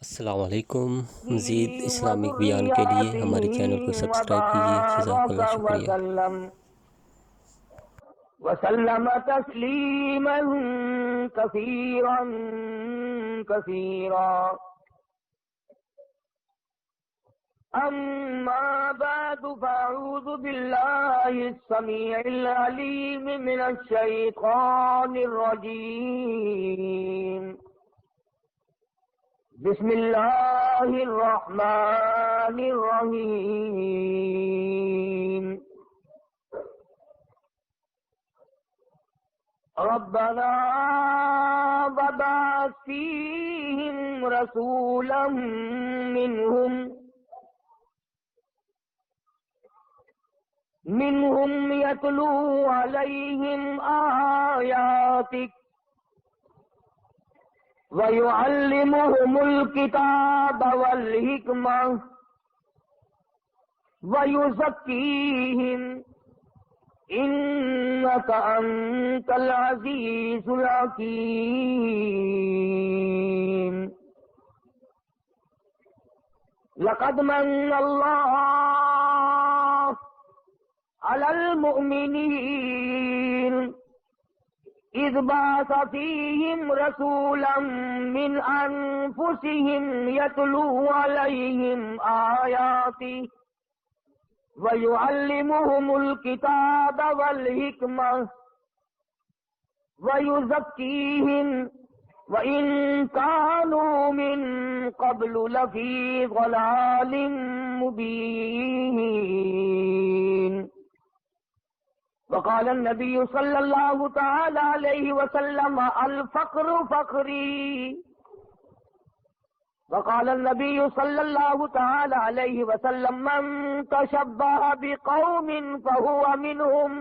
السلام علیکم۔ مزید اسلامک بیان کے لیے ہمارے چینل کو سبسکرائب کیجیے۔ جزاک اللہ، شکریہ۔ وسلم تسلیما کثیرا کثیرا اما بعد فاعوذ باللہ السمیع العلیم من الشیطان الرجیم بسم اللہ الرحمن الرحیم ربنا وبعث فیہم رسولا منہم یتلو علیہم آیاتک وَيُعَلِّمُهُمُ الْكِتَابَ وَالْحِكْمَةَ وَيُزَكِّيهِمْ إِنَّكَ أَنْتَ الْعَزِيزُ الْحَكِيمُ لَقَدْ مَنَّ اللَّهُ عَلَى الْمُؤْمِنِينَ إِذْ بَعَثَ فِيهِمْ رَسُولًا مِّنْ أَنفُسِهِمْ يَتْلُو عَلَيْهِمْ آيَاتِهِ وَيُعَلِّمُهُمُ الْكِتَابَ وَالْحِكْمَةَ وَيُزَكِّيهِمْ وَإِن كَانُوا مِن قَبْلُ لَفِي ضَلَالٍ مُّبِينٍ وقال النبي صلى الله تعالى عليه وسلم الفقر فقري وقال النبي صلى الله تعالى عليه وسلم من تشبه بقوم فهو منهم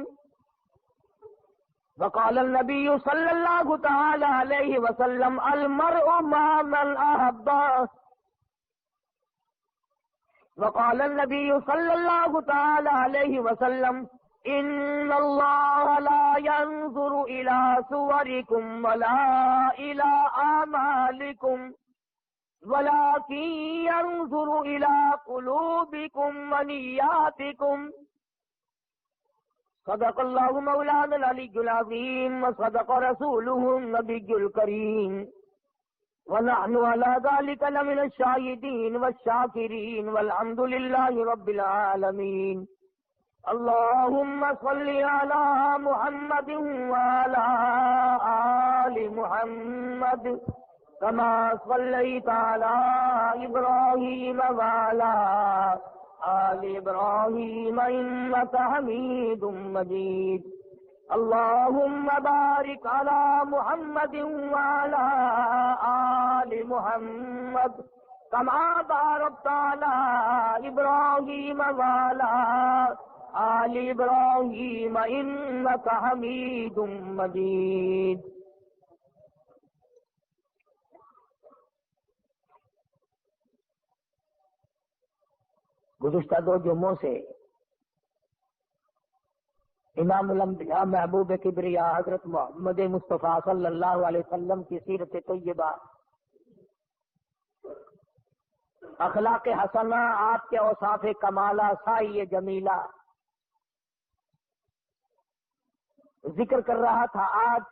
وقال النبي صلى الله تعالى عليه وسلم المرء مع من أحبه وقال النبي صلى الله تعالى عليه وسلم إن الله لا ينظر إلى صوركم ولا إلى أعمالكم ولكن ينظر إلى قلوبكم ونياتكم صدق الله مولانا العلي العظيم وصدق رسوله النبي الكريم ونحن على ذلك لمن الشاهدين والشاكرين والحمد لله رب العالمين اللهم صل على محمد وعلى آل محمد كما صليت على إبراهيم وعلى آل إبراهيم إنك حميد مجيد اللهم بارك على محمد وعلى آل محمد كما باركت على إبراهيم وعلى آل ابراہیم انک حمید مجید۔ گزشتہ دو جمعوں سے امام الانبیاء محبوب کبریا حضرت محمد مصطفیٰ صلی اللہ علیہ وسلم کی سیرت طیبہ، اخلاق حسنہ، آپ کے اوصاف کمالہ، سائی جمیلہ ذکر کر رہا تھا۔ آج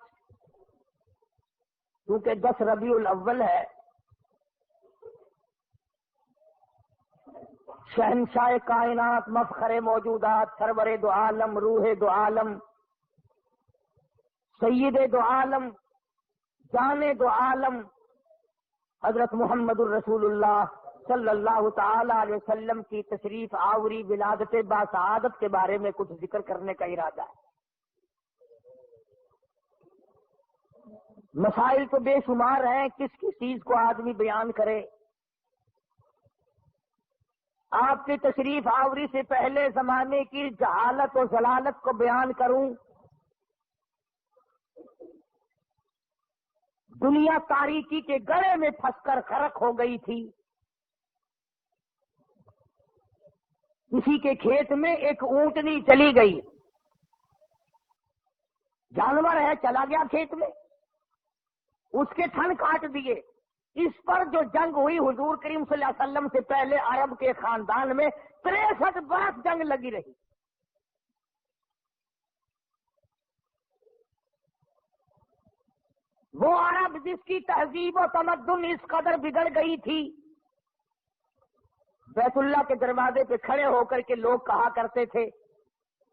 کیونکہ 10 ربیع الاول ہے، شہنشاہ کائنات، مفخر موجودات، سرور دو عالم، روح دو عالم، سید دو عالم، جان دو عالم، حضرت محمد الرسول اللہ صلی اللہ تعالی علیہ وسلم کی تشریف آوری ولادت باسعادت کے بارے میں کچھ ذکر کرنے کا ارادہ ہے۔ مسائل تو بے شمار ہیں، کس کس چیز کو آدمی بیان کرے۔ آپ کی تشریف آوری سے پہلے زمانے کی جہالت و ضلالت کو بیان کروں، دنیا تاریکی کے گڑھے میں پھنس کر غرق ہو گئی تھی۔ کسی کے کھیت میں ایک اونٹنی چلی گئی، جانور ہے چلا گیا کھیت میں، اس کے تھن کاٹ دیے، اس پر جو جنگ ہوئی حضور کریم صلی اللہ علیہ وسلم سے پہلے عرب کے خاندان میں 63 برس جنگ لگی رہی. وہ عرب جس کی تہذیب و تمدن اس قدر بگڑ گئی تھی، بیت اللہ کے دروازے پہ کھڑے ہو کر کے لوگ کہا کرتے تھے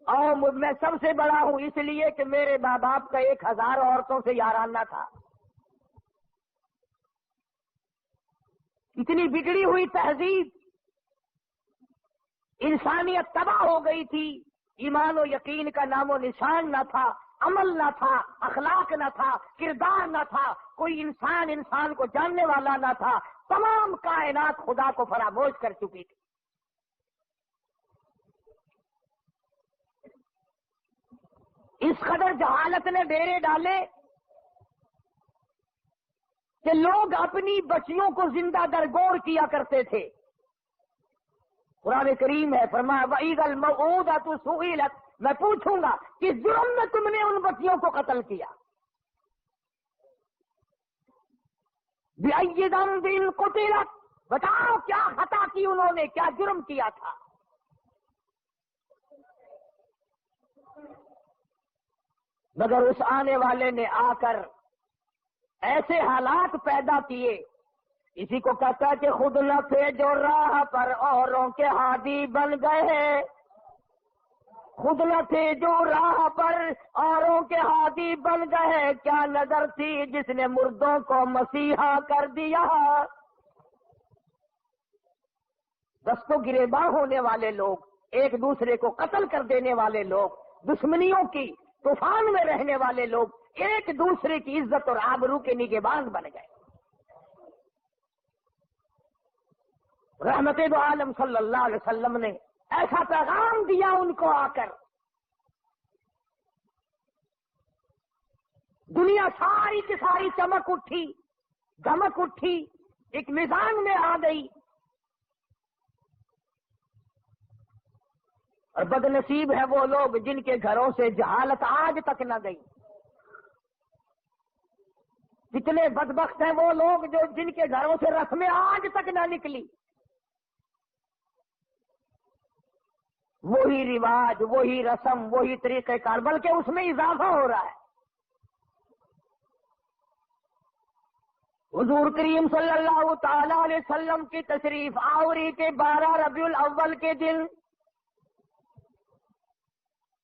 اور میں سب سے بڑا ہوں اس لیے کہ میرے ماں باپ کا 1000 عورتوں سے یارانہ تھا. اتنی بگڑی ہوئی تہذیب، انسانیت تباہ ہو گئی تھی، ایمان و یقین کا نام و نشان نہ تھا، عمل نہ تھا، اخلاق نہ تھا، کردار نہ تھا، کوئی انسان کو جاننے والا نہ تھا، تمام کائنات خدا کو فراموش کر چکی تھی. اس قدر جہالت نے ڈیرے ڈالے کہ لوگ اپنی بچیوں کو زندہ درگور کیا کرتے تھے. قرآن کریم ہے، فرمایا وَإِذَا الْمَوْءُودَةُ سُئِلَتْ، میں پوچھوں گا کس جرم میں تم نے ان بچیوں کو قتل کیا. بِأَيِّ ذَنبٍ قُتِلَتْ، بتاؤ کیا خطا کی انہوں نے، کیا جرم کیا تھا. مگر اس آنے والے نے آ کر ایسے حالات پیدا کیے، اسی کو کہتا ہے کہ خود نہ تھے جو راہ پر اوروں کے ہادی بن گئے. خود نہ تھے جو راہ پر اوروں کے ہادی بن گئے، کیا نظر تھی جس نے مردوں کو مسیحا کر دیا. دستوں گریباں ہونے والے لوگ، ایک دوسرے کو قتل کر دینے والے لوگ، دشمنیوں کی طوفان میں رہنے والے لوگ ایک دوسرے کی عزت اور آبرو کے نگہبان بن گئے. رحمت دو عالم صلی اللہ علیہ وسلم نے ایسا پیغام دیا ان کو آ کر، دنیا ساری کی ساری چمک اٹھی، دھمک اٹھی، ایک میدان میں آ گئی. اور بد نصیب ہے وہ لوگ جن کے گھروں سے جہالت آج تک نہ گئی. کتنے بدبخت ہیں وہ لوگ جو جن کے گھروں سے رسمیں آج تک نہ نکلی. وہی رواج، وہی رسم، وہی طریقہ کار، بلکہ اس میں اضافہ ہو رہا ہے. حضور کریم صلی اللہ تعالی علیہ وسلم کی تشریف آوری کے 12 ربیع الاول کے دن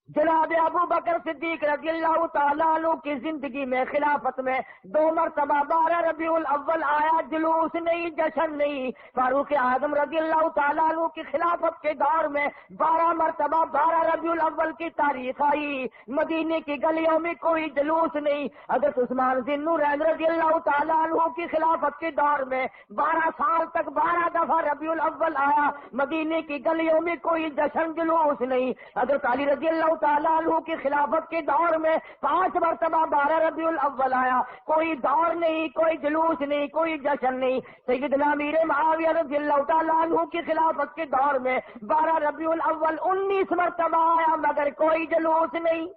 جناب ابو بکر صدیق رضی اللہ تعالیٰ عنہ کی زندگی میں خلافت میں 2 مرتبہ 12 ربیع الاول آیا، جلوس نہیں، جشن نہیں. فاروق اعظم رضی اللہ تعالیٰ عنہ کی خلافت کے دور میں 12 مرتبہ 12 ربیع الاول کی تاریخ آئی. مدینے کی گلیوں میں کوئی جلوس نہیں. حضرت عثمان ذی النورین رضی اللہ تعالیٰ عنہ کی خلافت کے دور میں 12 سال تک 12 دفعہ ربیع الاول آیا. مدینے کی گلیوں میں کوئی جشن جلوس نہیں. حضرت علی رضی اللہ تعالیٰ عنہ کی خلافت کے دور میں 5 مرتبہ 12 ربیع الاول آیا. کوئی دور نہیں، کوئی جلوس نہیں، کوئی جشن نہیں. سیدنا امیر معاویہ رضی اللہ تعالیٰ عنہ کی خلافت کے دور میں 12 ربیع الاول 19 مرتبہ آیا، مگر کوئی جلوس نہیں.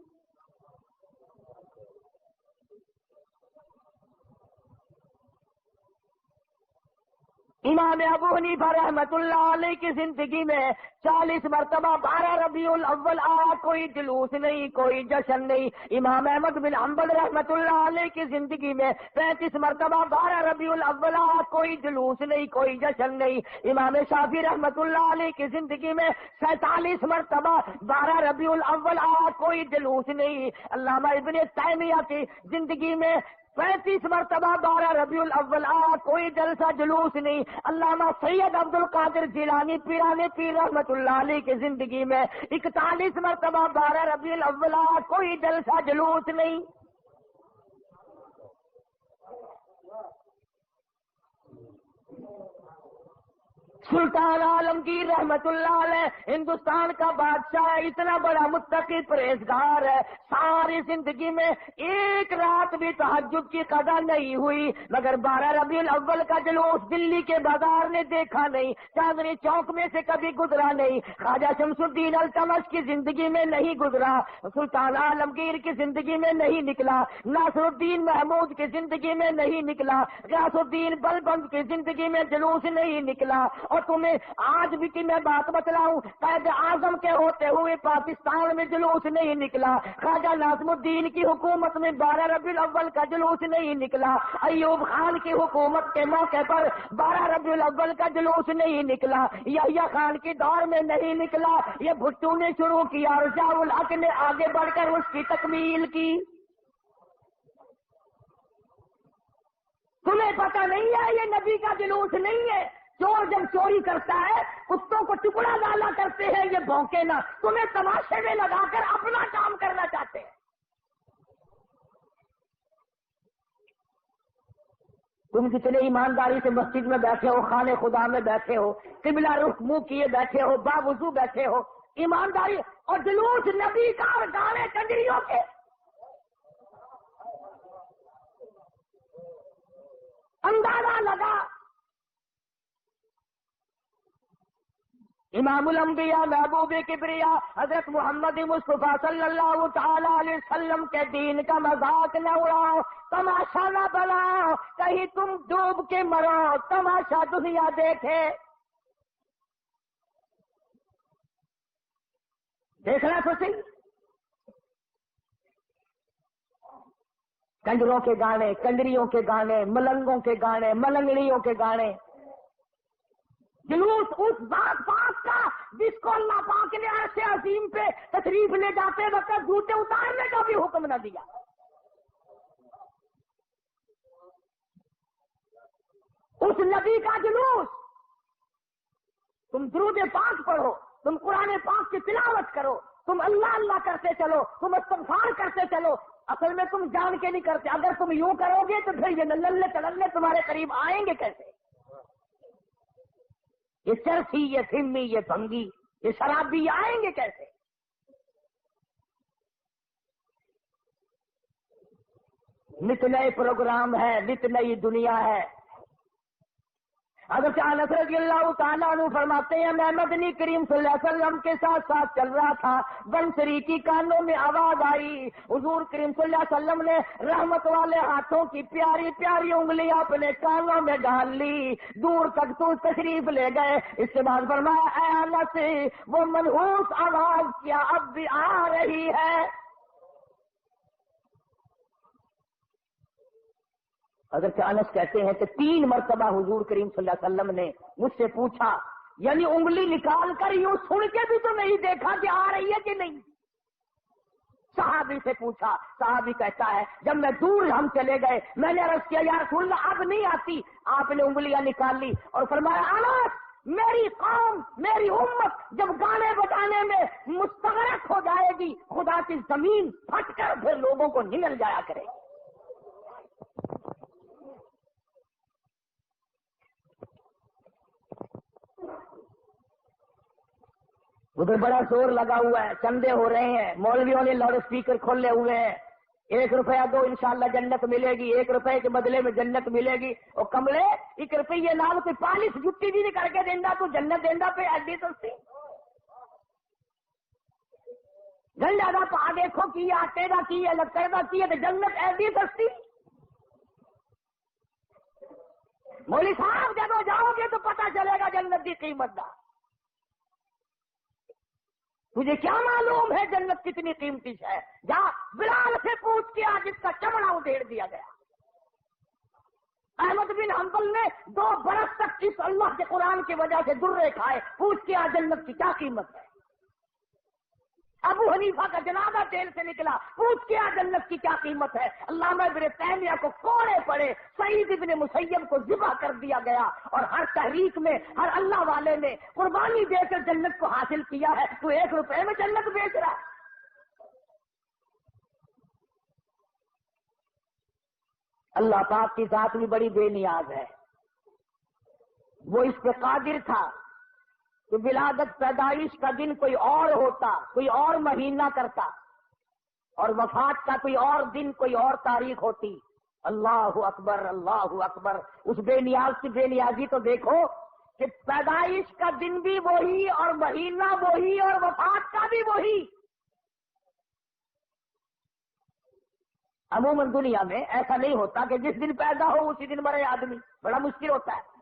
امام ابو حنیفہ رحمت اللہ علیہ کی زندگی میں 40 مرتبہ 12 ربیع الاول آیا، کوئی جلوس نہیں، کوئی جشن نہیں. امام احمد بن حنبل رحمت اللہ علیہ کی زندگی میں 35 مرتبہ 12 ربیع الاول آیا، کوئی جلوس نہیں، کوئی جشن نہیں. امام شافعی رحمت اللہ علیہ کی زندگی میں 47 مرتبہ 12 ربیع الاول آیا، کوئی جلوس نہیں. علامہ ابن تیمیہ کی زندگی میں 35 مرتبہ 12 ربیع الاول آیا، کوئی جلسہ جلوس نہیں. علامہ سید عبد القادر جیلانی پیران پیر رحمت اللہ علیہ کی زندگی میں 41 مرتبہ 12 ربیع الاول آیا، کوئی جلسہ جلوس نہیں. سلطان عالمگیر رحمت اللہ علیہ ہندوستان کا بادشاہ ہے، اتنا بڑا متقی پرہیزگار ہے، ساری زندگی میں ایک رات بھی تہجد کی قضا نہیں ہوئی، مگر 12 ربیع الاول کا جلوس دلی کے بازار نے دیکھا نہیں، چاندنی چوک میں سے کبھی گزرا نہیں، خواجہ شمس الدین التمش کی زندگی میں نہیں گزرا، سلطان عالمگیر کی زندگی میں نہیں نکلا، ناصر الدین محمود کی زندگی میں نہیں نکلا، غیاث الدین بلبند کی زندگی میں جلوس نہیں نکلا۔ اور تمہیں آج بھی کہ میں بات بتلاؤں، قائد اعظم کے ہوتے ہوئے پاکستان میں جلوس نہیں نکلا، خواجہ ناظم الدین کی حکومت میں 12 ربیع الاول کا جلوس نہیں نکلا، ایوب خان کی حکومت کے موقع پر 12 ربیع الاول کا جلوس نہیں نکلا، یحییٰ خان کے دور میں نہیں نکلا، یہ بھٹو نے شروع کیا اور ضیاء الحق نے آگے بڑھ کر اس کی تکمیل کی۔ تمہیں پتہ نہیں ہے یہ نبی کا جلوس نہیں ہے؟ چور جب چوری کرتا ہے کتوں کو ٹکڑا ڈالا کرتے ہیں، یہ بھونکے نہ، تمہیں تماشے میں لگا کر اپنا کام کرنا چاہتے ہیں۔ تم جتنے ایمانداری سے مسجد میں بیٹھے ہو، خانے خدا میں بیٹھے ہو، قبلہ رخ منہ کیے بیٹھے ہو، باوضو بیٹھے ہو، ایمانداری اور جلوس نبی کا اور گانے کنجریوں کے، اندازہ لگا۔ امام الانبیاء محبوب کبریا حضرت محمد مصطفیٰ صلی اللہ تعالی علیہ وسلم کے دین کا مذاق نہ اڑاؤ، تماشا نہ بناؤ، کہیں تم ڈوب کے مرو، تماشا دنیا دیکھے۔ دیکھنا تو صحیح، کنجروں کے گانے، کنجریوں کے گانے، ملنگوں کے گانے، ملنگڑیوں کے گانے، جلوس اس ذات پاک کا جس کو اللہ پاک نے عرش عظیم پہ تشریف لے جاتے وقت جوتے اتارنے کا بھی حکم نہ دیا۔ اس نبی کا جلوس، تم درود پاک پڑھو، تم قرآن پاک کی تلاوت کرو، تم اللہ اللہ کرتے چلو، تم استغفار کرتے چلو، اصل میں تم جان کے نہیں کرتے۔ اگر تم یوں کرو گے تو پھر یہ نلے تللے تمہارے قریب آئیں گے کیسے؟ یہ چرسی، یہ فمی، یہ بھنگی، یہ شرابی آئیں گے کیسے؟ نت نئے پروگرام ہے، نت نئی دنیا ہے۔ حضرت انس رضی اللہ تعالیٰ عنہ فرماتے ہیں میں مدنی کریم صلی اللہ علیہ وسلم کے ساتھ ساتھ چل رہا تھا، بنسری کی کانوں میں آواز آئی، حضور کریم صلی اللہ علیہ وسلم نے رحمت والے ہاتھوں کی پیاری پیاری انگلیاں اپنے کانوں میں ڈال لی، دور تک تو تشریف لے گئے۔ اس کے بعد فرمایا اے انس، وہ منحوس آواز کیا اب بھی آ رہی ہے؟ حضرت انس کہتے ہیں کہ 3 مرتبہ حضور کریم صلی اللہ علیہ وسلم نے مجھ سے پوچھا، یعنی انگلی نکال کر یوں سن کے بھی تو نہیں دیکھا کہ آ رہی ہے کہ نہیں۔ صحابی سے پوچھا، صحابی کہتا ہے جب میں دور ہم چلے گئے میں نے عرض کیا یا رسول اللہ اب نہیں آتی، آپ نے انگلیاں نکال لی اور فرمایا انس، میری قوم، میری امت جب گانے بجانے میں مستغرق ہو جائے گی، خدا کی زمین پھٹ کر پھر لوگوں کو نگل جایا کرے گی۔ ادھر بڑا زور لگا ہوا ہے، چندے ہو رہے ہیں، مولویوں نے لاؤڈ اسپیکر کھولے ہوئے ہیں، 1 روپیہ دو انشاءاللہ جنت ملے گی، 1 روپے کے بدلے میں جنت ملے گی۔ اور کملے 1 روپیے نال کوئی پالش جتی بھی نہیں کر کے دینا تو جنت دینا پہ ایڈی سستی گنڈا دا پا دیکھو کی آٹے دا کی ہے، لکڑ دا کی ہے، تو جنت ایڈی سستی۔ مولوی صاحب جب جاؤ گے تو پتہ چلے گا جنت کی قیمت دا۔ تجھے کیا معلوم ہے جنت کتنی قیمتی ہے؟ جا بلال سے پوچھ کے آج اس کا چمڑا ادھیڑ دیا گیا۔ احمد بن حنبل نے 2 برس تک اس اللہ کے قرآن کی وجہ سے درے کھائے، پوچھ کے آج جنت کی کیا قیمت ہے؟ ابو حنیفہ کا جنازہ جیل سے نکلا، پوچھ کے آج جنت کی کیا قیمت ہے؟ علامہ ابن تیمیہ کو کوڑے پڑے، سعید ابن مسیب کو ذبح کر دیا گیا، اور ہر تحریک میں ہر اللہ والے نے قربانی دے کر جنت کو حاصل کیا ہے، تو 1 روپے میں جنت بیچ رہا ہے۔ اللہ پاک کی ذات بھی بڑی بے نیاز ہے، وہ اس پہ قادر تھا کہ ولادت پیدائش کا دن کوئی اور ہوتا، کوئی اور مہینہ کرتا، اور وفات کا کوئی اور دن، کوئی اور تاریخ ہوتی، اللہ اکبر اللہ اکبر، اس بے نیاز کی بے نیازی تو دیکھو کہ پیدائش کا دن بھی وہی اور مہینہ وہی اور وفات کا بھی وہی۔ عموماً دنیا میں ایسا نہیں ہوتا کہ جس دن پیدا ہو اسی دن مرے آدمی، بڑا مشکل ہوتا ہے،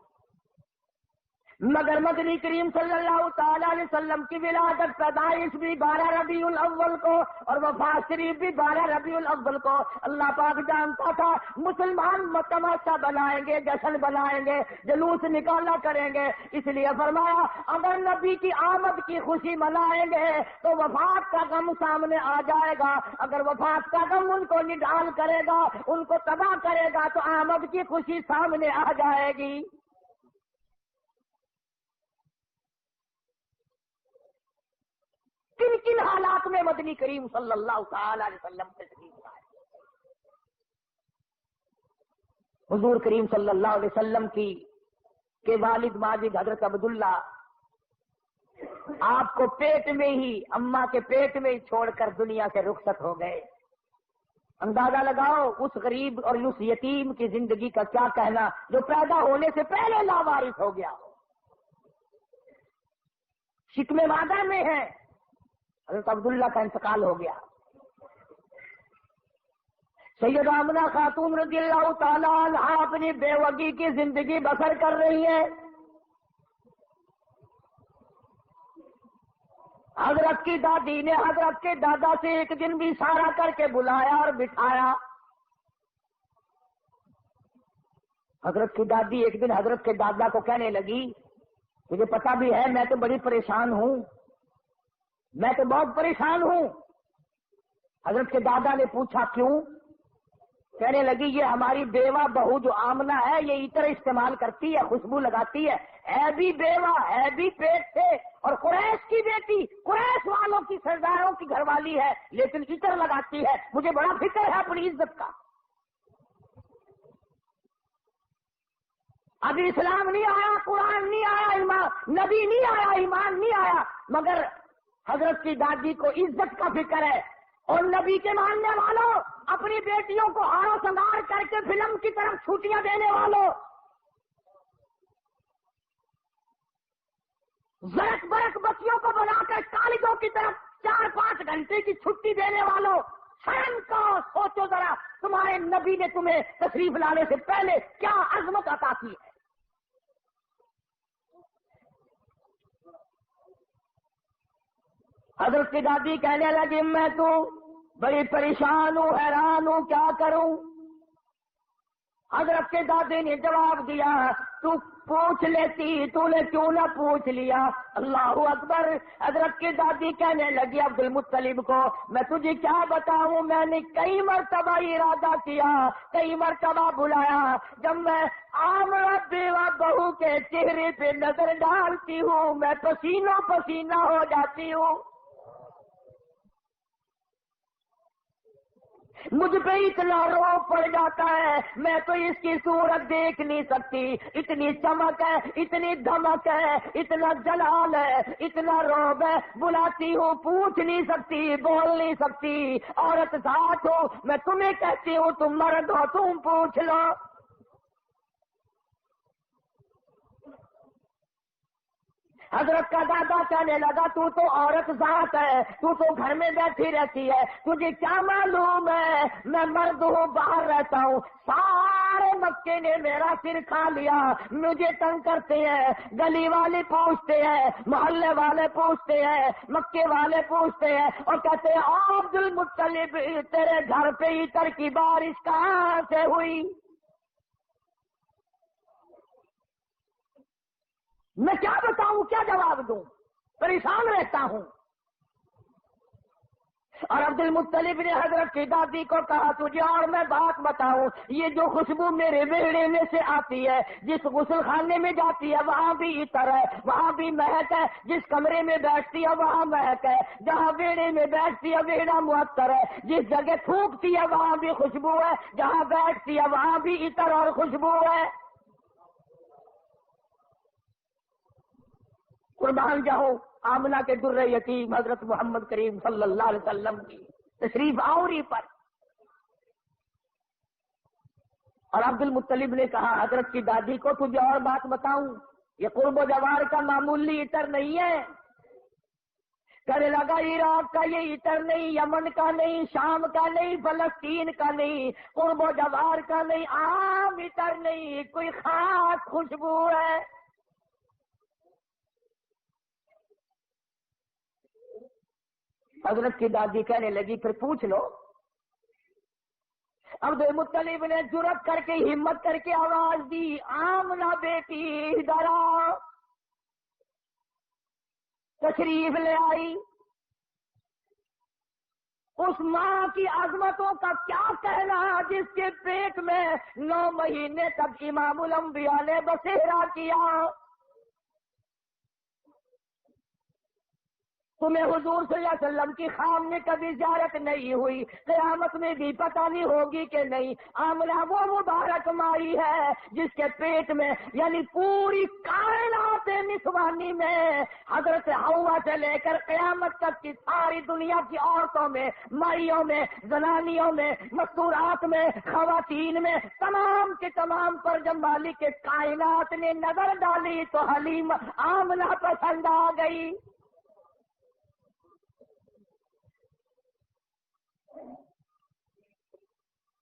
مگر مدنی کریم صلی اللہ تعالی علیہ وسلم کی ولادت پیدائش بھی 12 ربیع الاول کو اور وفات شریف بھی 12 ربیع الاول کو۔ اللہ پاک جانتا تھا مسلمان تماشا بنائیں گے، جشن بنائیں گے، جلوس نکالا کریں گے، اس لیے فرمایا اگر نبی کی آمد کی خوشی منائیں گے تو وفات کا غم سامنے آ جائے گا، اگر وفات کا غم ان کو نڈال کرے گا، ان کو تباہ کرے گا تو آمد کی خوشی سامنے آ جائے گی۔ کن کن حالات میں مدنی کریم صلی اللہ تعالی علیہ وسلم تشریف لائے؟ حضور کریم صلی اللہ علیہ وسلم کے والد ماجد حضرت عبداللہ آپ کو پیٹ میں ہی، اماں کے پیٹ میں ہی چھوڑ کر دنیا سے رخصت ہو گئے۔ اندازہ لگاؤ اس غریب اور اس یتیم کی زندگی کا کیا کہنا جو پیدا ہونے سے پہلے لاوارث ہو گیا، شکم مادر میں ہے۔ حضرت عبداللہ کا انتقال ہو گیا۔ سیدہ آمنہ خاتون رضی اللہ تعالی عنہ اپنی بیوگی کی زندگی بسر کر رہی ہے۔ حضرت کی دادی نے حضرت کے دادا سے ایک دن بھی اشارہ کر کے بلایا اور بٹھایا۔ حضرت کی دادی ایک دن حضرت کے دادا کو کہنے لگی مجھے پتا بھی ہے میں تو بڑی پریشان ہوں، میں تو بہت پریشان ہوں۔ حضرت کے دادا نے پوچھا کیوں؟ کہنے لگی یہ ہماری بیوہ بہو جو آمنہ ہے یہ عطر استعمال کرتی ہے، خوشبو لگاتی ہے بھی بیوہ ہے بھی پیٹ سے اور قریش کی بیٹی، قریش والوں کی سرداروں کی گھر والی ہے لیکن عطر لگاتی ہے، مجھے بڑا فکر ہے اپنی عزت کا۔ ابھی اسلام نہیں آیا، قرآن نہیں آیا، ایمان نبی نہیں آیا، ایمان نہیں آیا، مگر حضرت کی دادی کو عزت کا فکر ہے۔ اور نبی کے ماننے والوں، اپنی بیٹیوں کو ہار و سنگار کر کے فلم کی طرف چھٹیاں دینے والوں، زرک برک بچیوں کو بنا کر کالجوں کی طرف 4-5 گھنٹے کی چھٹی دینے والوں، شرم کا سوچو ذرا تمہارے نبی نے تمہیں تشریف لانے سے پہلے کیا عظمت عطا کی ہے۔ حضرت کی دادی کہنے لگی میں تو بڑی پریشان ہوں، حیران ہوں، کیا کروں؟ حضرت کے دادی نے جواب دیا تو پوچھ لیتی، تو نے کیوں نہ پوچھ لیا؟ اللہ اکبر۔ حضرت کی دادی کہنے لگی عبد المطلب کو میں تجھے کیا بتاؤں، میں نے کئی مرتبہ ارادہ کیا، کئی مرتبہ بلایا، جب میں آمنہ بیوہ بہو کے چہرے پہ نظر ڈالتی ہوں میں پسینہ پسینہ ہو جاتی ہوں، مجھ پہ اتنا روب پڑ جاتا ہے، میں تو اس کی صورت دیکھ نہیں سکتی، اتنی چمک ہے، اتنی دھمک ہے، اتنا جلال ہے، اتنا روب ہے، بلاتی ہوں پوچھ نہیں سکتی، بول نہیں سکتی، عورت ذات ہو، میں تمہیں کہتی ہوں تم مرد ہو، تم پوچھ لو۔ حضرت کا دادا کہنے لگا تو عورت ذات ہے، تو گھر میں بیٹھی رہتی ہے، تجھے کیا معلوم ہے میں مرد ہوں، باہر رہتا ہوں، سارے مکے نے میرا سر کھا لیا، مجھے تنگ کرتے ہیں، گلی والے پوچھتے ہیں، محلے والے پوچھتے ہیں، مکے والے پوچھتے ہیں اور کہتے ہیں عبد المطلب تیرے گھر پہ عطر کی بارش کہاں سے ہوئی؟ میں کیا بتاؤں، کیا جواب دوں، پریشان رہتا ہوں۔ اور عبد المطلب نے حضرت کی دادی کو کہا تجھے اور میں بات بتاؤں، یہ جو خوشبو میرے ویڑے میں سے آتی ہے، جس غسل خانے میں جاتی ہے وہاں بھی عطر ہے، وہاں بھی مہک ہے، جس کمرے میں بیٹھتی ہے وہاں مہک ہے، جہاں ویڑے میں بیٹھتی ہے ویڑا معطر ہے، جس جگہ تھوکتی ہے وہاں بھی خوشبو ہے، جہاں بیٹھتی ہے وہاں بھی عطر اور خوشبو ہے۔ قربان جاؤ آمنہ کے در یتیم حضرت محمد کریم صلی اللہ علیہ وسلم کی تشریف آوری پر. اور عبد المطلب نے کہا حضرت کی دادی کو تجھے اور بات بتاؤں، یہ قرب و جوار کا معمولی عطر نہیں ہے. کہنے لگا عراق کا یہ عطر نہیں، یمن کا نہیں، شام کا نہیں، فلسطین کا نہیں، قرب و جوار کا نہیں، عام عطر نہیں، کوئی خاص خوشبو ہے. حضرت کی دادی کہنے لگی پھر پوچھ لو. عبد المطلب نے جرأت کر کے ہمت کر کے آواز دی، آمنہ بیٹی ادھر آؤ. تشریف لے آئی. اس ماں کی عظمتوں کا کیا کہنا جس کے پیٹ میں 9 مہینے تک امام الانبیاء نے بسیرا کیا. تمہیں حضور صلی اللہ علیہ وسلم کی خام میں کبھی زیارت نہیں ہوئی، قیامت میں بھی پتہ نہیں ہوگی کہ نہیں. آمنہ وہ مبارک مائی ہے جس کے پیٹ میں یعنی پوری کائنات نسوانی میں حضرت حوا سے لے کر قیامت تک کی ساری دنیا کی عورتوں میں، مائیوں میں، زنانیوں میں، مستورات میں، خواتین میں، تمام کے تمام پر جب مالک کائنات نے نظر ڈالی تو حلیم آمنہ پسند آ گئی.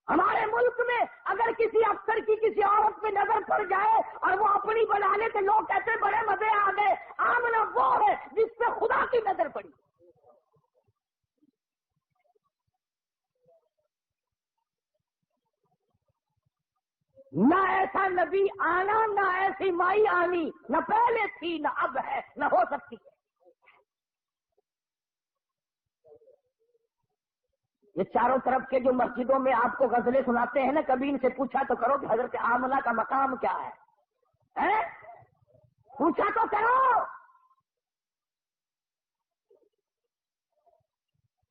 ہمارے ملک میں اگر کسی افسر کی کسی عورت پہ نظر پڑ جائے اور وہ اپنی بنا لے تو لوگ کہتے بڑے مزے آ گئے. آمنہ وہ ہے جس پہ خدا کی نظر پڑی. نہ ایسا نبی آنا، نہ ایسی مائی آنی، نہ پہلے تھی، نہ اب ہے، نہ ہو سکتی ہے. یہ چاروں طرف کے جو مسجدوں میں آپ کو غزلیں سناتے ہیں نا، کبھی ان سے پوچھا تو کرو کہ حضرت آمنہ کا مقام کیا ہے؟ پوچھا تو کرو.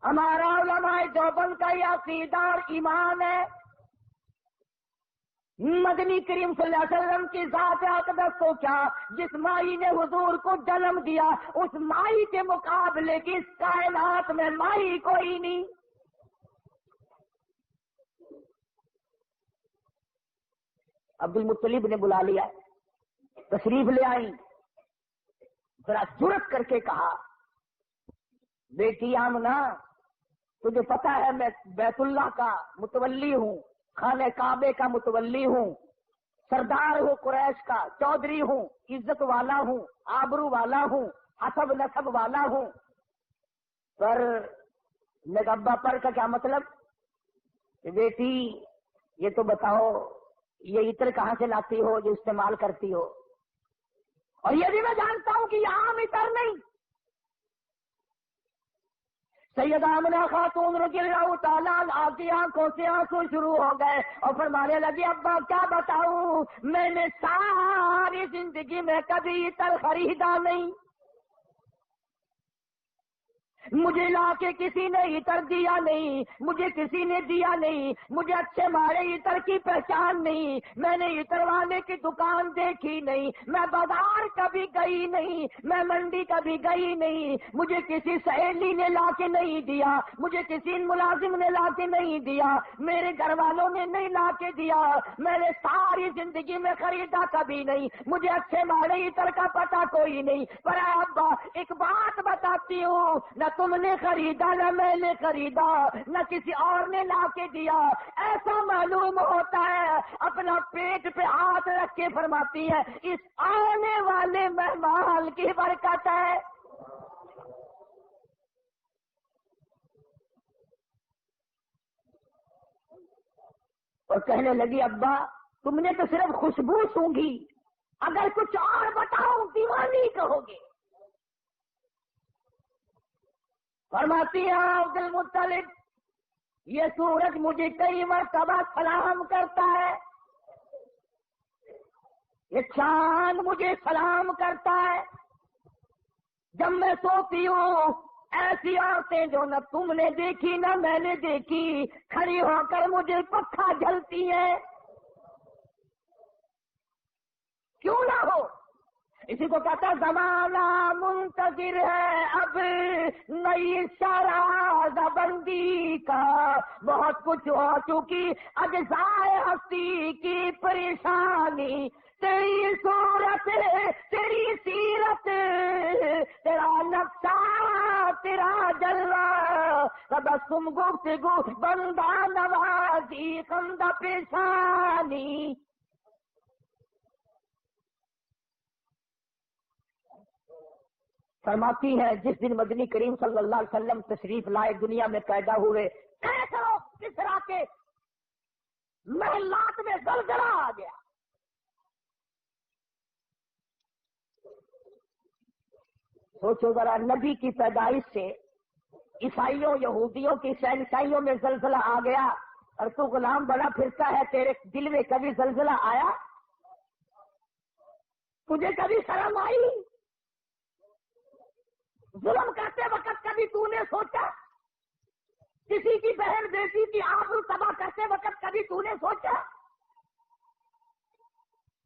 ہمارا علماء دیوبند کا یہ عقیدہ اور ایمان ہے. مدنی کریم صلی اللہ علیہ وسلم کی ذات اقدس کو کیا، جس مائی نے حضور کو جنم دیا اس مائی کے مقابلے کی اس کائنات میں مائی کوئی نہیں. عبد المطلب نے بلا لیا، تشریف لے آئی. ذرا جرأت کر کے کہا بیٹی آمنہ تجھے پتا ہے میں بیت اللہ کا متولی ہوں، خانہ کعبے کا متولی ہوں، سردار ہوں قریش کا، چودھری ہوں، عزت والا ہوں، آبرو والا ہوں، حسب نسب والا ہوں. پر نگبا پر کا کیا مطلب؟ کہ بیٹی یہ تو بتاؤ یہ عطر کہاں سے لاتی ہو جو استعمال کرتی ہو؟ اور یہ بھی میں جانتا ہوں کہ یہ عام عطر نہیں. سیدہ آمنہ خاتون رضی اللہ تعالیٰ عنہا کی آنکھوں سے آنسو شروع ہو گئے اور فرمانے لگی ابا کیا بتاؤں، میں نے ساری زندگی میں کبھی عطر خریدا نہیں، مجھے لا کے کسی نے عطر دیا نہیں، مجھے کسی نے دیا نہیں، مجھے اچھے مارے عطر کی پہچان نہیں، میں نے عطر والے کی دکان دیکھی نہیں، میں بازار کبھی گئی نہیں، میں منڈی کبھی گئی نہیں، مجھے کسی سہیلی نے لا کے نہیں دیا، مجھے کسی ملازم نے لا کے نہیں دیا، میرے گھر والوں نے نہیں لا کے دیا، میں نے ساری زندگی میں خریدا کبھی نہیں، مجھے اچھے مارے عطر کا پتہ کوئی نہیں. پر ابا ایک بات بتاتی ہوں، نہ تم نے خریدا نہ میں نے خریدا نہ کسی اور نے لا کے دیا. ایسا معلوم ہوتا ہے اپنا پیٹ پہ ہاتھ رکھ کے فرماتی ہے اس آنے والے مہمان کی برکت ہے. اور کہنے لگی ابا تم نے تو صرف خوشبو سونگھی، اگر کچھ اور بتاؤ دیوانی کہو گے. فرماتی ہے عبد المطلب یہ سورج مجھے کئی مرتبہ سلام کرتا ہے، یہ چاند مجھے سلام کرتا ہے، جب میں سوتی ہوں ایسی عورتیں جو نہ تم نے دیکھی نہ میں نے دیکھی کھڑی ہو کر مجھے پکھا جھلتی ہے. کیوں نہ ہو اسی کو کہتا زمانہ منتظر ہے اب نئی شرح بندی کا، بہت کچھ ہو چکی اجزائے ہستی کی پریشانی، تیری صورت تیری سیرت تیرا نقشہ تیرا جلوہ، تبسم گفتگو بندہ نوازی خندہ پیشانی۔ فرماتی ہے جس دن مدنی کریم صلی اللہ علیہ وسلم تشریف لائے، دنیا میں پیدا ہوئے، کسرا کے محلات میں زلزلہ آ گیا۔ سوچو ذرا، نبی کی پیدائش سے عیسائیوں یہودیوں کی شہنشاہیوں میں زلزلہ آ گیا، اور تو غلام بنا پھرتا ہے، تیرے دل میں کبھی زلزلہ آیا؟ تجھے کبھی شرم آئی؟ ظلم کرتے وقت کبھی تو نے سوچا؟ کسی کی بہن بیٹی کی آبرو تباہ کرتے وقت کبھی تو نے سوچا؟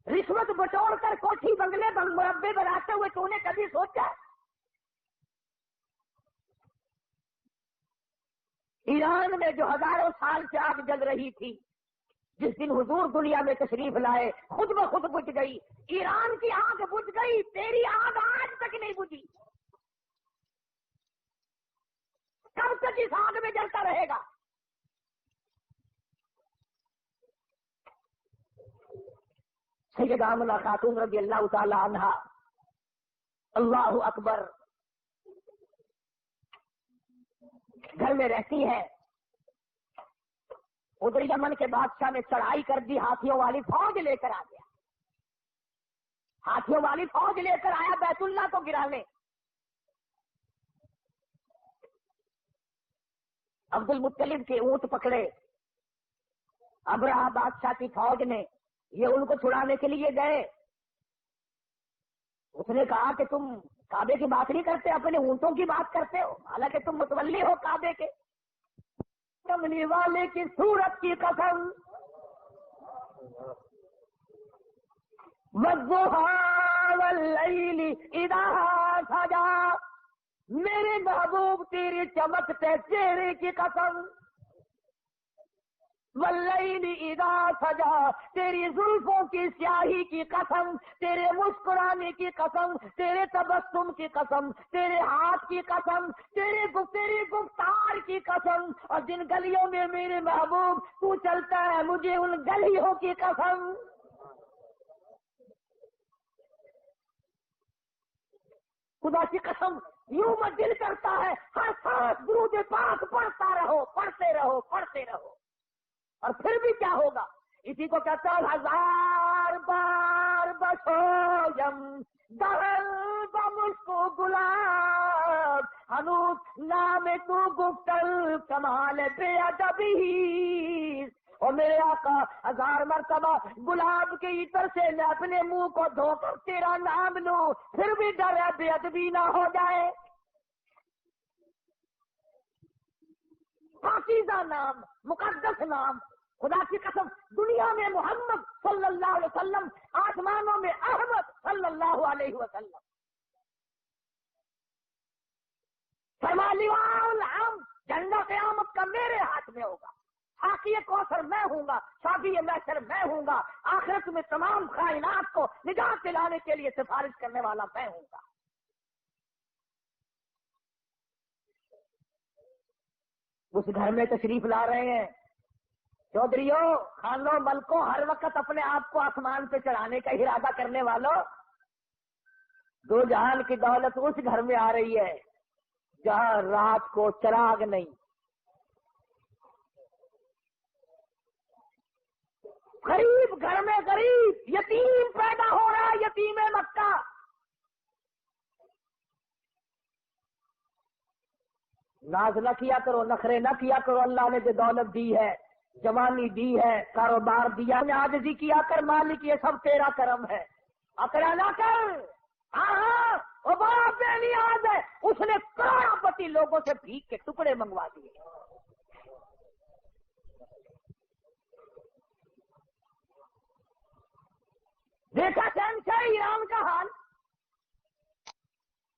رشوت بٹور کر کوٹھی بنگلے مربے بناتے ہوئے تو نے کبھی سوچا؟ ایران میں جو ہزاروں سال سے آگ جل رہی تھی، جس دن حضور دنیا میں تشریف لائے خود بخود بجھ گئی۔ ایران کی آگ بجھ گئی، تیری آگ آج تک نہیں بجھی۔ کب تک اس آگ میں جلتا رہے گا؟ سیدہ آمنہ خاتون رضی اللہ تعالی عنہا، اللہ اکبر، گھر میں رہتی ہے، ادھر یمن کے بادشاہ نے چڑھائی کر دی، ہاتھیوں والی فوج لے کر آ گیا، ہاتھیوں والی فوج لے کر آیا بیت اللہ کو گرانے۔ عبد المطلب کے اونٹ پکڑے ابرہہ بادشاہ کی فوج نے، یہ ان کو چھڑانے کے لیے گئے۔ اس نے کہا کہ تم کعبے کی بات نہیں کرتے، اپنے اونٹوں کی بات کرتے ہو، حالانکہ تم متولی ہو کعبے کے۔ کملی والے کی صورت کی قسم، والضحیٰ واللیل اذا سجا، میرے محبوب تیری چمکتے چہرے کی قسم، واللیل اذا سجا، تیری زلفوں کی سیاہی کی قسم، تیرے مسکرانے کی قسم، تیرے تبسم کی قسم، تیرے ہاتھ کی قسم، تیری گفتار کی قسم، اور جن گلیوں میں میرے محبوب تو چلتا ہے مجھے ان گلیوں کی قسم۔ خدا کی قسم، یوں میں دل کرتا ہے ہر سانس درود پاک پڑھتا رہو، پڑھتے رہو، پڑھتے رہو، اور پھر بھی کیا ہوگا؟ اسی کو کہتا ہے ہزار بار بسویم دہل بمشکو گلاب، ہنوز نام تو گفتل کمال بے ادبی، اور میرے آقا ہزار مرتبہ گلاب کے عطر سے میں اپنے منہ کو دھو کر تیرا نام لوں، پھر بھی ڈر ہے بے ادبی نہ ہو جائے۔ پاکیزہ نام، مقدس نام، خدا کی قسم، دنیا میں محمد صلی اللہ علیہ وسلم، آسمانوں میں احمد صلی اللہ علیہ وسلم۔ فرما لواء الحمد، جھنڈا قیامت کا میرے ہاتھ میں ہوگا، حاقی کوثر میں ہوں گا، شافی محشر میں ہوں گا، آخرت میں تمام کائنات کو نجات دلانے کے لیے سفارش کرنے والا میں ہوں گا۔ اس گھر میں تشریف لا رہے ہیں چودھریوں، خانوں، ملکوں، ہر وقت اپنے آپ کو آسمان پہ چڑھانے کا ارادہ کرنے والوں، دو جہان کی دولت اس گھر میں آ رہی ہے جہاں رات کو چراغ نہیں۔ غریب گھر میں غریب یتیم پیدا ہو رہا ہے، یتیم مکہ۔ ناز نہ کیا کرو، نخرے نہ کیا کرو، اللہ نے جو دولت دی ہے، جوانی دی ہے، کاروبار دیا، عاجزی کیا کر، مالک یہ سب تیرا کرم ہے، اکڑا نہ کر۔ ہاں وہ بڑا بے نیاز ہے، اس نے کروڑوں پتی لوگوں سے بھیک کے ٹکڑے منگوا دیے۔ دیکھا شہنشاہ ایران کا حال،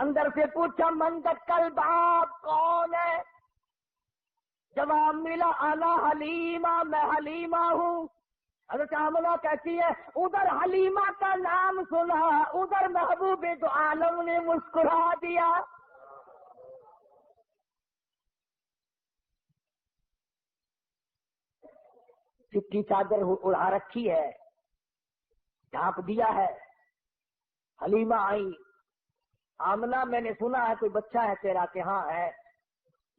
اندر سے پوچھا من دکل باب، کون ہے؟ جواب ملا انا حلیمہ، میں حلیمہ ہوں۔ حضرت آمنہ کہتی ہے ادھر حلیمہ کا نام سنا، ادھر محبوب دو عالم نے مسکرا دیا۔ چٹی چادر اڑا رکھی ہے، ڈھانپ دیا ہے۔ حلیمہ آئی، آمنہ میں نے سنا ہے کوئی بچہ ہے تیرا، کہ ہاں ہے۔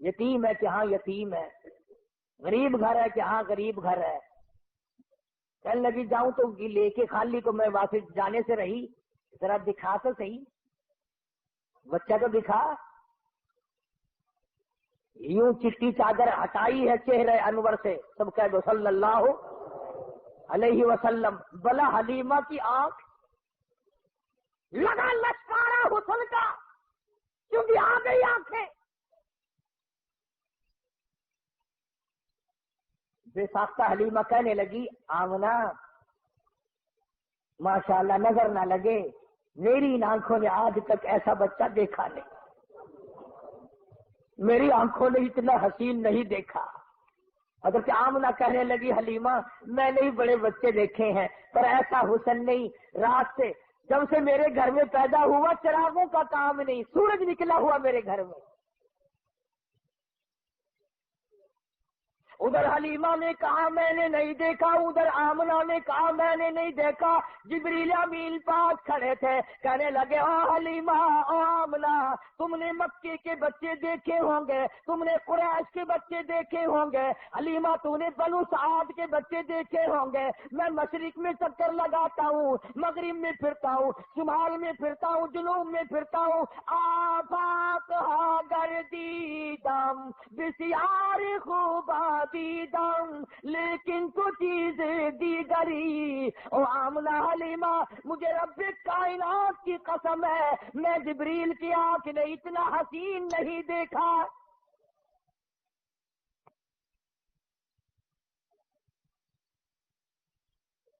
یتیم ہے کہ ہاں یتیم ہے۔ غریب گھر ہے کہ ہاں غریب گھر ہے۔ کہنے لگی جاؤں تو لے کے خالی کو میں واپس جانے سے رہی، ذرا دکھا تو صحیح، بچہ تو دکھا۔ یوں چٹی چادر ہٹائی ہے چہرے انور سے، سب کہہ دو صلی اللہ علیہ وسلم۔ بلا حلیمہ کی آنکھ لگا لشکارا حسن کا، کیونکہ آ گئی آنکھیں۔ بے ساختہ حلیمہ کہنے لگی آمنہ ماشاءاللہ نظر نہ لگے، میری ان آنکھوں نے آج تک ایسا بچہ دیکھا نہیں، میری آنکھوں نے اتنا حسین نہیں دیکھا۔ حضرت آمنہ کہنے لگی حلیمہ میں نے بڑے بچے دیکھے ہیں پر ایسا حسن نہیں، رات سے جب سے میرے گھر میں پیدا ہوا چراغوں کا کام نہیں، سورج نکلا ہوا میرے گھر میں۔ ادھر حلیمہ نے کہا میں نے نہیں دیکھا، ادھر آمنہ نے کہا میں نے نہیں دیکھا۔ جبریل امین پاس کھڑے تھے، کہنے لگے او حلیمہ او آمنہ، تم نے مکے کے بچے دیکھے ہوں گے، تم نے قریش کے بچے دیکھے ہوں گے، حلیمہ تو نے بنو سعد کے بچے دیکھے ہوں گے۔ میں مشرق میں چکر لگاتا ہوں، مغرب میں پھرتا ہوں، شمال میں پھرتا ہوں، جنوب میں پھرتا ہوں، آفاق ہا گردیدم بسیار خوبا دیدم لیکن تو چیزیں دیگری۔ او آمنہ حلیمہ مجھے رب کائنات کی قسم ہے میں جبریل کی آنکھ نے اتنا حسین نہیں دیکھا۔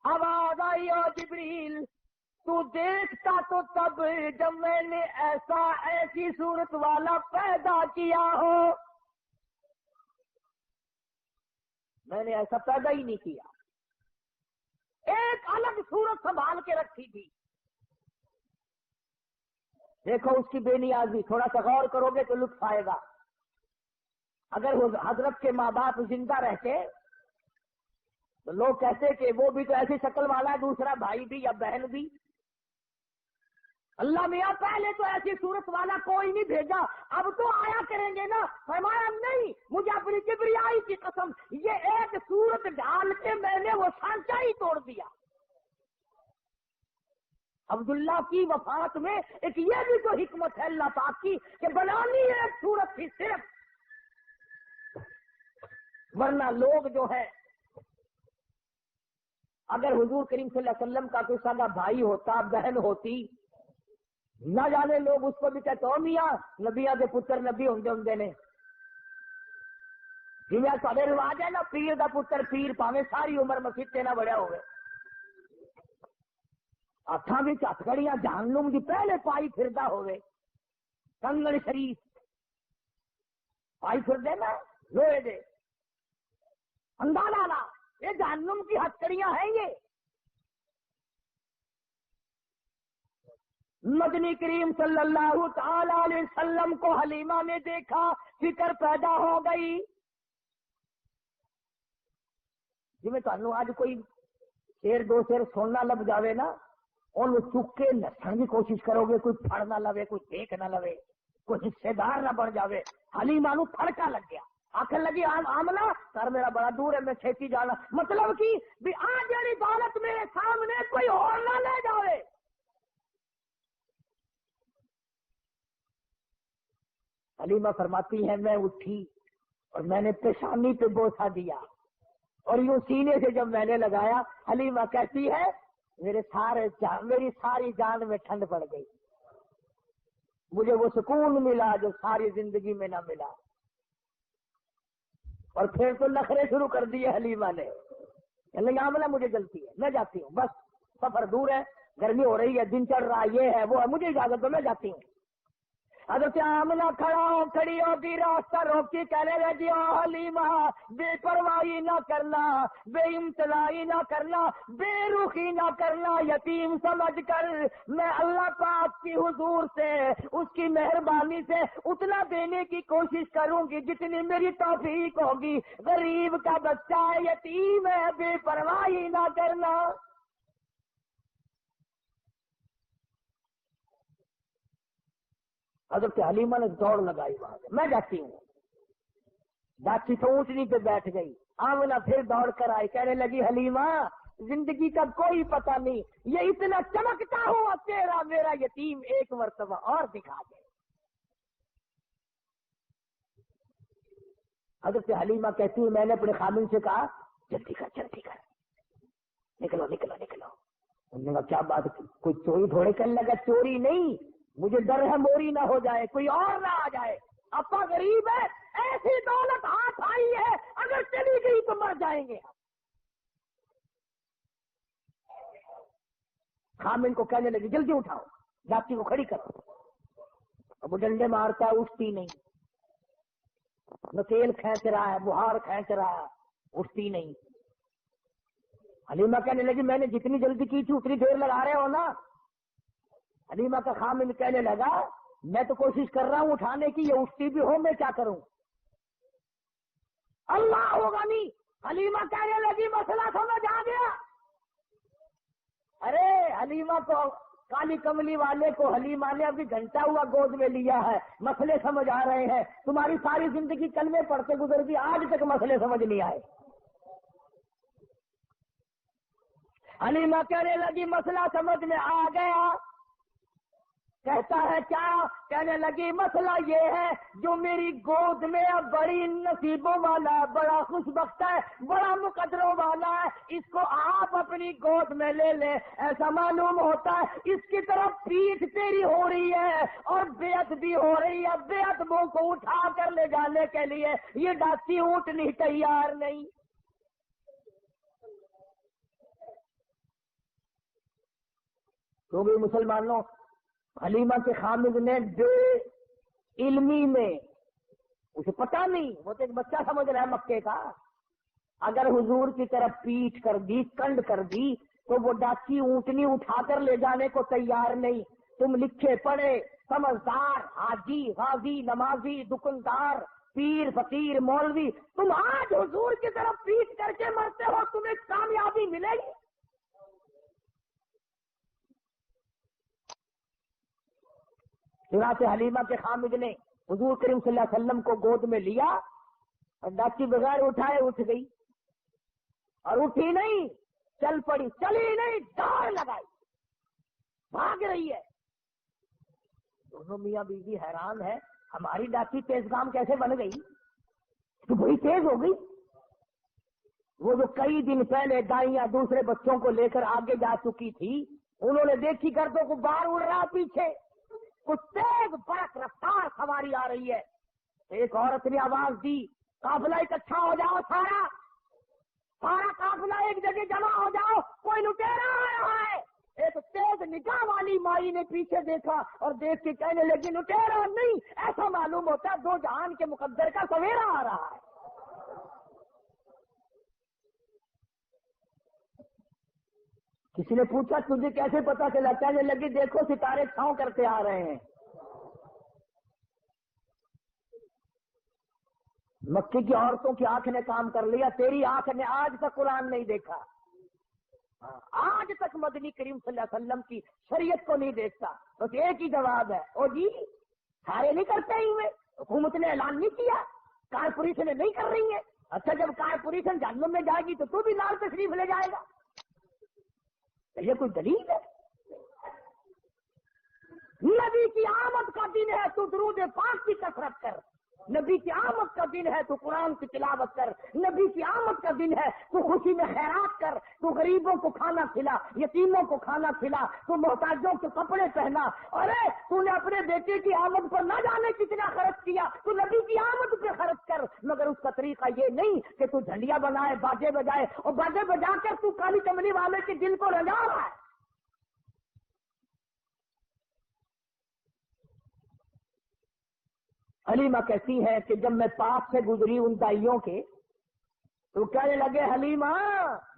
آواز آئی او جبریل تو دیکھتا تو تب جب میں نے ایسی صورت والا پیدا کیا ہو، میں نے ایسا پیدا ہی نہیں کیا، ایک الگ صورت سنبھال کے رکھی تھی۔ دیکھو اس کی بے نیازی، تھوڑا سا غور کرو گے تو لطف آئے گا۔ اگر وہ حضرت کے ماں باپ زندہ رہتے تو لوگ کہتے کہ وہ بھی تو ایسی شکل والا ہے، دوسرا بھائی بھی یا بہن بھی۔ اللہ میاں پہلے تو ایسی صورت والا کوئی نہیں بھیجا، اب تو آیا کریں گے نا۔ فرمایا نہیں، مجھے اپنی کبریائی کی قسم یہ ایک صورت ڈال کے میں نے وہ سانچہ ہی توڑ دیا۔ عبداللہ کی وفات میں ایک یہ بھی تو حکمت ہے اللہ پاک کی کہ بنانی ایک صورت تھی صرف، ورنہ لوگ جو ہے اگر حضور کریم صلی اللہ علیہ وسلم کا کوئی سگا بھائی ہوتا، بہن ہوتی، نہ جانے لوگ اس کو بھی کہتے ہو میاں نبیاں کے پتر نبی ہوں نے جی میں سارے رواج ہے نا، پیر دا پتر پیر پاویں ساری عمر مسیح نہ بڑھیا ہوئے، ہاتھاں وچ ہتھکڑیاں جہنم دی پہلے پائی پھردا ہوئے، کنگن شریف پائی پھردے نا لوہے دے، اندازہ لا یہ جہنم کی ہتھکڑیاں ہیں۔ یہ مدنی کریم صلی اللہ تعالی علیہ وسلم کو حلیمہ نے دیکھا، فکر پیدا ہو گئی۔ جی میں تمہیں آج کوئی شیر دو شیر سننا لگ جاوے نا، ان چک کے نسن کی کوشش کرو گے، کوئی پھڑ نہ لوے، کوئی دیکھ نہ لوے، کوئی حصے دار نہ بن جاوے۔ حلیمہ نو تھڑکا لگ گیا، آخر لگی آمنہ سر میرا بڑا دور ہے، میں چھیتی جانا، مطلب کی بھی آج جڑی دولت میرے سامنے کوئی اور نہ لے جاوے۔ حلیمہ فرماتی ہے میں اٹھی اور میں نے پیشانی پہ بوسہ دیا اور یوں سینے سے جب میں نے لگایا، حلیمہ کہتی ہے میری ساری جان میں ٹھنڈ پڑ گئی، مجھے وہ سکون ملا جو ساری زندگی میں نہ ملا۔ اور پھر تو نخرے شروع کر دیے حلیمہ نے، آمنہ مجھے جلتی ہے میں جاتی ہوں، بس سفر دور ہے، گرمی ہو رہی ہے، دن چڑھ رہا ہے، یہ ہے وہ ہے، مجھے اجازت دو میں جاتی ہوں۔ حضرت آمنہ کھڑی ہوگی، راستہ روکی، کہنے لگی او حلیمہ بے پرواہی نہ کرنا، بے امتناعی نہ کرنا، بے رخی نہ کرنا، یتیم سمجھ کر میں اللہ پاک کی حضور سے، اس کی مہربانی سے اتنا دینے کی کوشش کروں گی جتنی میری توفیق ہوگی۔ غریب کا بچہ ہے، یتیم ہے، بے پرواہی نہ کرنا۔ حضرت حلیمہ نے دوڑ لگائی وہاں سے، میں جاتی ہوں، جاتی تو اونٹنی پہ بیٹھ گئی۔ آمنہ پھر دوڑ کر آئی، کہنے لگی حلیمہ زندگی کا کوئی پتہ نہیں، یہ اتنا چمکتا ہوا تیرا میرا یتیم ایک مرتبہ اور دکھا دے۔ حضرت حلیمہ کہتی ہے میں نے اپنے خامن سے کہا جلدی کر جلدی کر، نکلو نکلو نکلو۔ انہوں نے کہا کیا بات، کوئی چوری تھوڑے کرنے لگا؟ چوری نہیں، مجھے ڈر ہے موری نہ ہو جائے، کوئی اور نہ آ جائے، اپا غریب ہے، ایسی دولت ہاتھ آئی ہے اگر چلی گئی تو مر جائیں گے۔ خامن کو کہنے لگی جلدی اٹھاؤ، جاتی کو کھڑی کرو۔ اب وہ ڈنڈے مارتا ہے، اٹھتی نہیں، نکیل کھینچ رہا ہے، بہار کھینچ رہا ہے، اٹھتی نہیں۔ حلیمہ کہنے لگی میں نے جتنی جلدی کی تھی اتنی دیر لگا رہے ہو نا۔ حلیمہ کا خامن کہنے لگا میں تو کوشش کر رہا ہوں اٹھانے کی، یہ اٹھتی بھی ہو، میں کیا کروں؟ اللہ ہوگا نہیں۔ حلیمہ کہنے لگی مسئلہ سمجھ آ گیا۔ ارے حلیمہ کو، کالی کملی والے کو حلیمہ نے ابھی گھنٹہ ہوا گود میں لیا ہے، مسئلے سمجھ آ رہے ہیں۔ تمہاری ساری زندگی کلمے پڑھتے گزر گئی، آج تک مسئلے سمجھ نہیں آئے۔ حلیمہ کہنے لگی مسئلہ سمجھ میں آ گیا۔ کہتا ہے کیا؟ کہنے لگی مسئلہ یہ ہے جو میری گود میں بڑی نصیبوں والا ہے، بڑا خوش بخت ہے، بڑا مقدروں والا ہے، اس کو آپ اپنی گود میں لے لیں۔ ایسا معلوم ہوتا ہے اس کی طرف پیٹھ تیری ہو رہی ہے اور بیعت بھی ہو رہی ہے، بیعت منہ کو اٹھا کر لے جانے کے لیے یہ ڈاکی اونٹنی تیار نہیں۔ تو بھی مسلمانوں، حلیمہ کے خامد نے بے علمی میں، اسے پتا نہیں، وہ تو ایک بچہ سمجھ رہا ہے مکے کا، اگر حضور کی طرف پیٹھ کر دی، کنڈ کر دی تو وہ ڈاکی اونٹنی اٹھا کر لے جانے کو تیار نہیں۔ تم لکھے پڑھے سمجھدار حاجی غازی نمازی دکاندار پیر فقیر مولوی، تم آج حضور کی طرف پیٹھ کر کے مرتے ہو، تمہیں کامیابی ملے گی؟ چنانچہ حلیمہ کے خامد نے حضور کریم صلی اللہ علیہ وسلم کو گود میں لیا اور ڈاکی بغیر اٹھائے اٹھ گئی، اور اٹھی نہیں، چل پڑی، چلی نہیں، دوڑ لگائی، بھاگ رہی ہے۔ دونوں میاں بیوی حیران ہے، ہماری ڈاکی تیز کام کیسے بن گئی، تو بڑی تیز ہو گئی۔ وہ جو کئی دن پہلے دائیاں دوسرے بچوں کو لے کر آگے جا چکی تھی، انہوں نے دیکھی گردوں کو باہر اڑ رہا پیچھے، کچھ تیز برق رفتار سواری آ رہی ہے۔ ایک عورت نے آواز دی قافلہ اکٹھا ہو جاؤ، سارا قافلہ ایک جگہ جمع ہو جاؤ، کوئی لٹیرا آ رہا ہے۔ ایک تیز نگاہ والی مائی نے پیچھے دیکھا اور دیکھ کے کہنے لگی لٹیرا نہیں، ایسا معلوم ہوتا ہے دو جہان کے مقدر کا سویرا آ رہا ہے۔ کسی نے پوچھا تجھے کیسے پتا چلا؟ کہنے لگی دیکھو ستارے چھاؤں کرتے آ رہے ہیں۔ مکے کی عورتوں کی آنکھ نے کام کر لیا، تیری آنکھ نے آج تک قرآن نہیں دیکھا، آج تک مدنی کریم صلی اللہ علیہ وسلم کی شریعت کو نہیں دیکھتا۔ بس ایک ہی جواب ہے، او جی سارے نہیں کرتے ہی ہوئے، حکومت نے اعلان نہیں کیا، کارپوریشنیں نہیں کر رہی ہیں۔ اچھا جب کارپوریشن جہنم میں جائے گی تو بھی لال تشریف لے جائے گا؟ یہ کوئی دلیل ہے؟ نبی کی آمد کا دن ہے تو درود پاک کی کثرت کر، نبی کی آمد کا دن ہے تو قرآن کی تلاوت کر، نبی کی آمد کا دن ہے تو خوشی میں خیرات کر، تو غریبوں کو کھانا کھلا، یتیموں کو کھانا کھلا، تو محتاجوں کے کپڑے پہنا۔ ارے تو نے اپنے بیٹے کی آمد پر نہ جانے کتنا خرچ کیا، تو نبی کی آمد پہ خرچ کر، مگر اس کا طریقہ یہ نہیں کہ تو جھنڈیاں بنائے، باجے بجائے، اور باجے بجا کر تو کالی کملی والے کے دل کو رجا رہا ہے۔ حلیمہ کہتی ہے کہ جب میں پاس سے گزری ان دائیوں کے تو کہنے لگے حلیمہ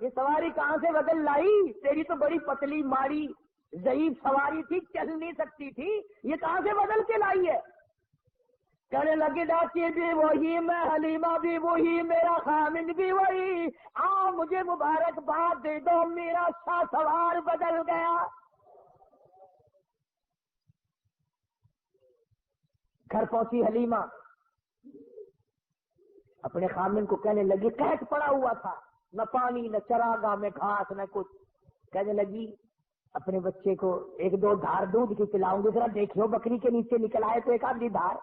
یہ سواری کہاں سے بدل لائی؟ تیری تو بڑی پتلی ماری ضعیف سواری تھی، چل نہیں سکتی تھی، یہ کہاں سے بدل کے لائی ہے؟ کہنے لگے ڈاکٹر بھی وہی، میں حلیمہ بھی وہی، میرا خامد بھی وہی، آؤ مجھے مبارکباد دے دو، میرا سوار بدل گیا۔ گھر پہنچی حلیمہ، اپنے خامن کو کہنے لگی قحط پڑا ہوا تھا، نہ پانی نہ چراگاہ میں گھاس نہ کچھ، کہنے لگی اپنے بچے کو ایک دو دھار دودھ کی پلاؤں گی، ذرا دیکھو بکری کے نیچے نکل آئے تو ایک آدھی دھار،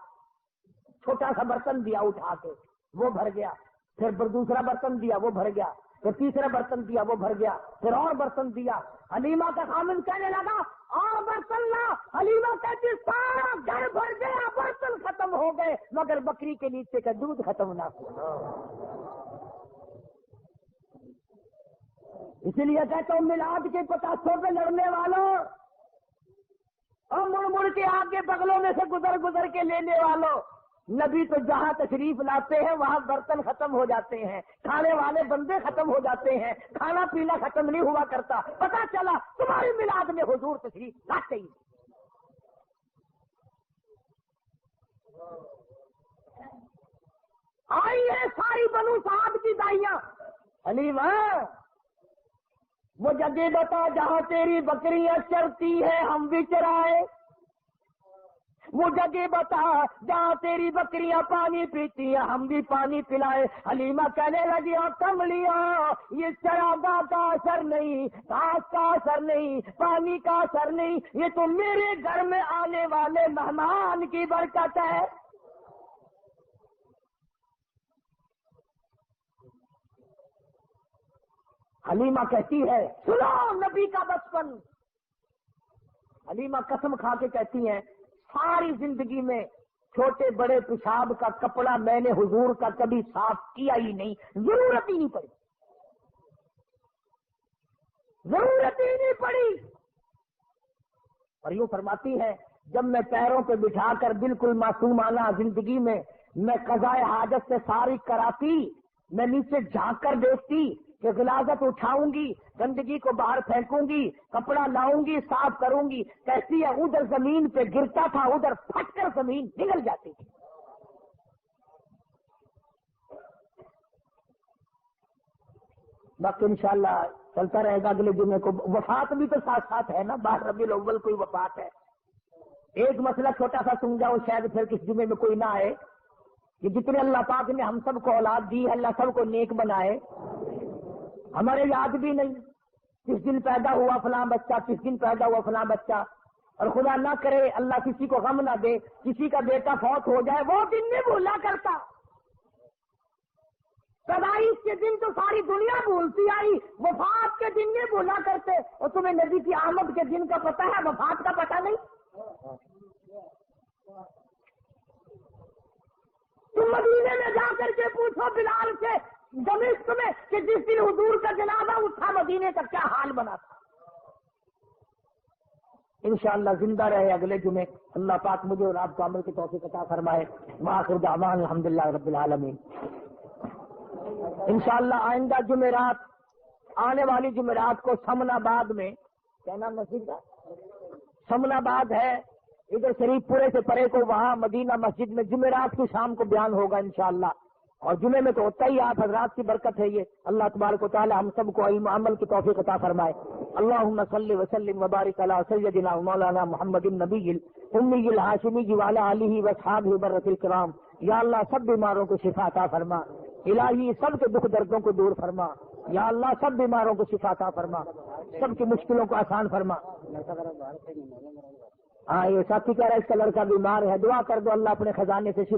چھوٹا سا برتن دیا اٹھا کے، وہ بھر گیا، پھر دوسرا برتن دیا وہ بھر گیا، پھر تیسرا برتن دیا وہ بھر گیا، پھر اور برتن دیا۔ حلیمہ کا خامن کہنے لگا اور برتن لا، حلیمہ کہتی سارا گھر بھر گیا، برتن ختم ہو گئے مگر بکری کے نیچے کا دودھ ختم نہ ہوا۔ اسی لیے کہتا ہوں میلاد کے پتاسوں پہ لڑنے والوں اور مڑ مڑ کے آگے بغلوں میں سے گزر کے لینے والوں، نبی تو جہاں تشریف لاتے ہیں وہاں برتن ختم ہو جاتے ہیں، کھانے والے بندے ختم ہو جاتے ہیں، کھانا پینا ختم نہیں ہوا کرتا۔ پتا چلا تمہاری میلاد میں حضور تشریف لاتے ہی۔ آئی ہے ساری بنو سعد کی دائیاں، حلیمہ وہ جگہ بتا جہاں تیری بکریاں چرتی ہیں ہم بھی چرائے، وہ جگہ بتا جہاں تیری بکریاں پانی پیتی ہیں ہم بھی پانی پلائے۔ حلیمہ کہنے لگی کملیا یہ چراگاہ کا اثر نہیں، گھاس کا اثر نہیں، پانی کا اثر نہیں، یہ تو میرے گھر میں آنے والے مہمان کی برکت ہے۔ حلیمہ کہتی ہے سنو نبی کا بچپن، حلیمہ قسم کھا کے کہتی ہیں ساری زندگی میں چھوٹے بڑے پیشاب کا کپڑا میں نے حضور کا کبھی صاف کیا ہی نہیں، ضرورت ہی نہیں پڑی، ضرورت ہی نہیں پڑی۔ اور یوں فرماتی ہے جب میں پیروں پہ بٹھا کر بالکل معصومانہ زندگی میں قضائے حاجت سے ساری کراتی، میں نیچے جھانک کر دیکھتی کہ غلاظت اٹھاؤں گی، گندگی کو باہر پھینکوں گی، کپڑا لاؤں گی، صاف کروں گی، کہتی ہے ادھر زمین پہ گرتا تھا ادھر پھٹ کر زمین نگل جاتی تھی۔ باقی انشاءاللہ چلتا رہے گا اگلے جمعے کو، وفات بھی تو ساتھ ساتھ ہے نا، 12 ربیع الاول کوئی وفات ہے۔ ایک مسئلہ چھوٹا سا سمجھاؤ شاید پھر کس جمعے میں کوئی نہ آئے، کہ جتنے اللہ پاک نے ہم سب کو اولاد دی ہے اللہ سب کو نیک بنائے، ہمارے یاد بھی نہیں کس دن پیدا ہوا فلاں بچہ، کس دن پیدا ہوا فلاں بچہ، اور خدا نہ کرے اللہ کسی کو غم نہ دے کسی کا بیٹا فوت ہو جائے، وہ دن نہیں بھولا کرتا۔ پیدائش کے دن تو ساری دنیا بھولتی آئی، وفات کے دن نہیں بھولا کرتے۔ اور تمہیں نبی کی آمد کے دن کا پتہ ہے، وفات کا پتہ نہیں؟ تم مدینے میں جا کر کے پوچھو بلال سے دمشق میں کہ جس دن حضور کا جنازہ اٹھا مدینے کا کیا حال بنا تھا۔ انشاءاللہ زندہ رہے اگلے جمعے، اللہ پاک مجھے اور آپ کو عمل کی توفیق عطا فرمائے۔ وآخر دعوانا الحمدللہ رب العالمین۔ انشاءاللہ آئندہ جمعرات، آنے والی جمعرات کو سمن آباد میں، کیا نام مسجد کا؟ سمن آباد ہے ادھر شریف پورے سے پرے کو، وہاں مدینہ مسجد میں جمعرات کی شام کو بیان ہوگا انشاءاللہ۔ اور جمعے میں تو ہوتا ہی آپ حضرات کی برکت ہے یہ، اللہ تبارک و تعالی ہم سب کو علم عمل کی توفیق عطا فرمائے۔ اللہم صلی وسلم وبارک علی سیدنا مولانا محمد النبی الامی الہاشمی وعلی آلہ واصحابہ برۃ الکرام۔ یا اللہ سب بیماروں کو شفا عطا فرما، الہی سب کے دکھ دردوں کو دور فرما، یا اللہ سب بیماروں کو شفا عطا فرما، سب کی مشکلوں کو آسان فرما۔ ہاں یہ ساتھی کہہ رہا ہے اس کا لڑکا بیمار ہے، دعا کر دو اللہ اپنے خزانے سے شفا